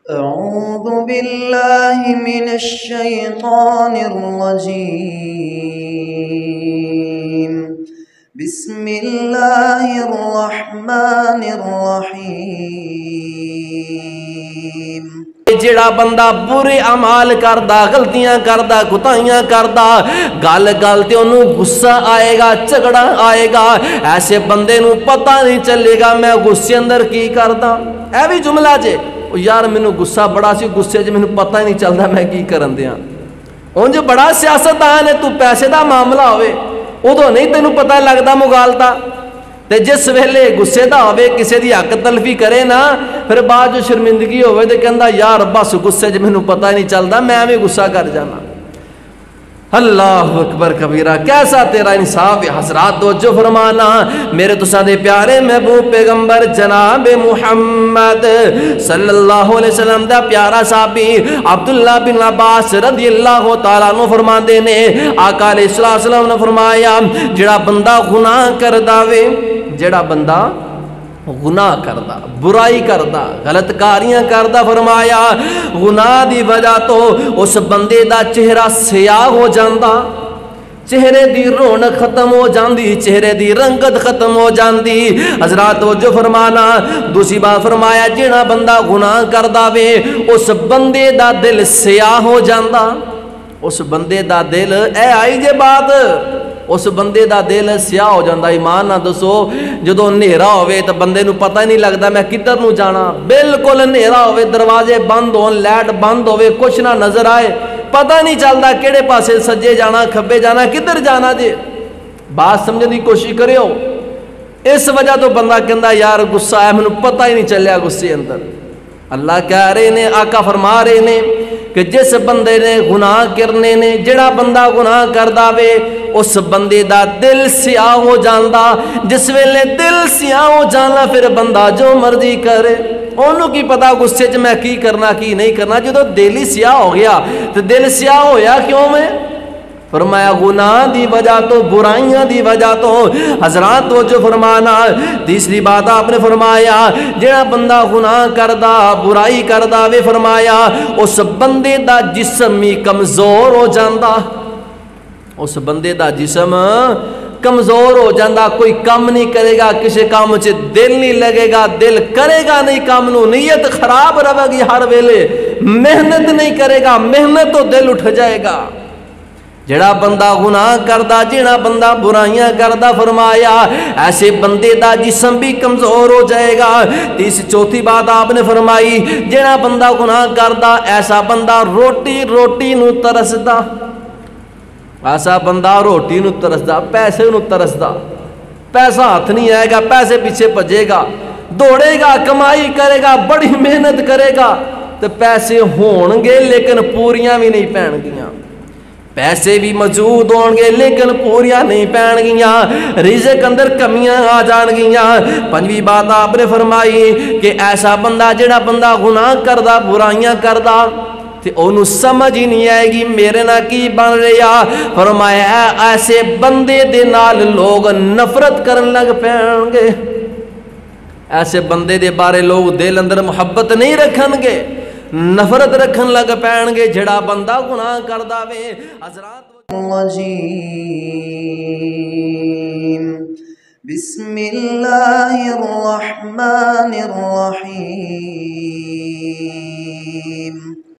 أعوذ بالله من الشيطان الرجيم. بسم الله الرحمن الرحيم. جڑا بندہ برے اعمال کردا، غلطیاں کردا، کوتاہیاں کردا، گل گل تے انہوں غصہ آئے گا، جھگڑا آئے گا، ایسے بندے نوں پتہ نہیں چلے گا میں غصے اندر کی کردا. اے بھی جملہ جے یار مینوں غصہ بڑا سی، غصے چ مینوں پتہ ہی نہیں چلدا میں کی کرن دیاں. اونج بڑا سیاستدان ہے، تو پیسے دا معاملہ ہوئے ادو نہیں تینوں پتہ لگدا مغالطہ. تے جس ویلے غصے دا ہوئے کسے دی حق تلفی کرے نا، پھر بعد جو شرمندگی ہوئے تے کہندا یار بس غصے چ مینوں پتہ ہی نہیں چلدا میں بھی غصہ کر جانا. اللہ اکبر کبیرہ، کیسا تیرا انصاف ہے. حضرات توجہ فرمانا، میرے تساں دے پیارے محبوب پیغمبر جناب محمد صلی اللہ علیہ وسلم دا پیارا صحابی عبداللہ بن عباس رضی اللہ تعالیٰ عنہ فرماندے نے آقا علیہ السلام نے فرمایا جڑا بندہ گناہ کردا وے، جڑا بندہ گناہ کردا، برائی کردا، غلط کاریاں کردا، فرمایا گناہ دی وجہ تو اس بندے دا چہرہ سیاہ ہو جاندا، چہرے دی رونق ختم ہو جاندی، چہرے دی رنگت ختم ہو جاندی. حضرات جو فرمانا دوسری بات فرمایا جڑا بندہ گناہ کردا وے اس بندے دا دل سیاہ ہو جاندا، اس بندے دا دل اے آئی جے بات اس بندے دا دل سیاہ ہو جاندہ. ایمان نہ دسو جدو نیرا ہوئے تو بندے نو پتہ نہیں لگتا میں کدھر نو جانا، بالکل نیرا ہوئے دروازے بند ہون، لائٹ بند ہوئے، کچھ نہ نظر آئے، پتہ نہیں چلتا کیڑے پاسے سجے جانا کھبے جانا کدھر جانا. جے بات سمجھنے دی کوشش کرے ہو. اس وجہ تو بندہ کہندا یار غصہ ہے مینوں پتہ ہی نہیں چلیا غصے اندر. اللہ کہہ رہے نے، آقا فرما رہے نے کہ جس بندے نے گناہ کرنے نے، جڑا بندہ گناہ کردا وے اس بندے دا دل سیاہ ہو جاندا. جس ویلے دل سیاہ ہو جانا پھر بندہ جو مرضی کرے، انہوں کی پتا غصے چ میں کی کرنا کی نہیں کرنا. جدو دل ہی سیاہ ہو گیا تو دل سیاہ ہویا کیوں میں؟ فرمایا گناہ دی وجہ تو، برائیاں دی وجہ تو. حضرات تو جو فرمانا تیسری بات آپ نے فرمایا جڑا بندہ گناہ کردا برائی کردا وے، فرمایا اس بندے دا جسم ہی کمزور ہو جاندا، اس بندے دا جسم کمزور ہو جاندا، کوئی کام نہیں کرے گا، کسی کام سے دل نہیں لگے گا، دل کرے گا نہیں کام نو، نیت خراب رہے گی ہر ویلے، محنت نہیں کرے گا، محنت تو دل اٹھ جائے گا. جڑا بندہ گناہ کردا، جڑا بندہ برائیاں کردا، فرمایا ایسے بندے دا جسم بھی کمزور ہو جائے گا. چوتھی بات آپ نے فرمائی جڑا بندہ گناہ کردا ایسا بندہ روٹی نو ترسدا، ایسا بندہ روٹی نو ترسدا، پیسے نو ترسدا، پیسہ ہاتھ نہیں آئے گا، پیسے پیچھے بھجے گا، دوڑے گا، کمائی کرے گا، بڑی محنت کرے گا تو پیسے ہون گے لیکن پوریاں بھی نہیں پہن گیاں، پیسے بھی موجود ہون گے لیکن پوریاں نہیں پہن گیاں، رزق اندر کمیاں آ جان گیاں. پنجویں بات آپ نے فرمائی کہ ایسا بندہ جڑا بندہ گناہ کردا برائیاں کردا تے انہوں سمجھ ہی نہیں آئے گی میرے نہ کی بن رہا. فرمایا ایسے بندے دے نال لوگ نفرت کرن لگ پہن گے، ایسے بندے دے بارے لوگ دل اندر محبت نہیں رکھن گے، نفرت رکھن لگ پہن گے جڑا بندہ گناہ کردا وے. حضرات بسم اللہ الرحمن الرحیم.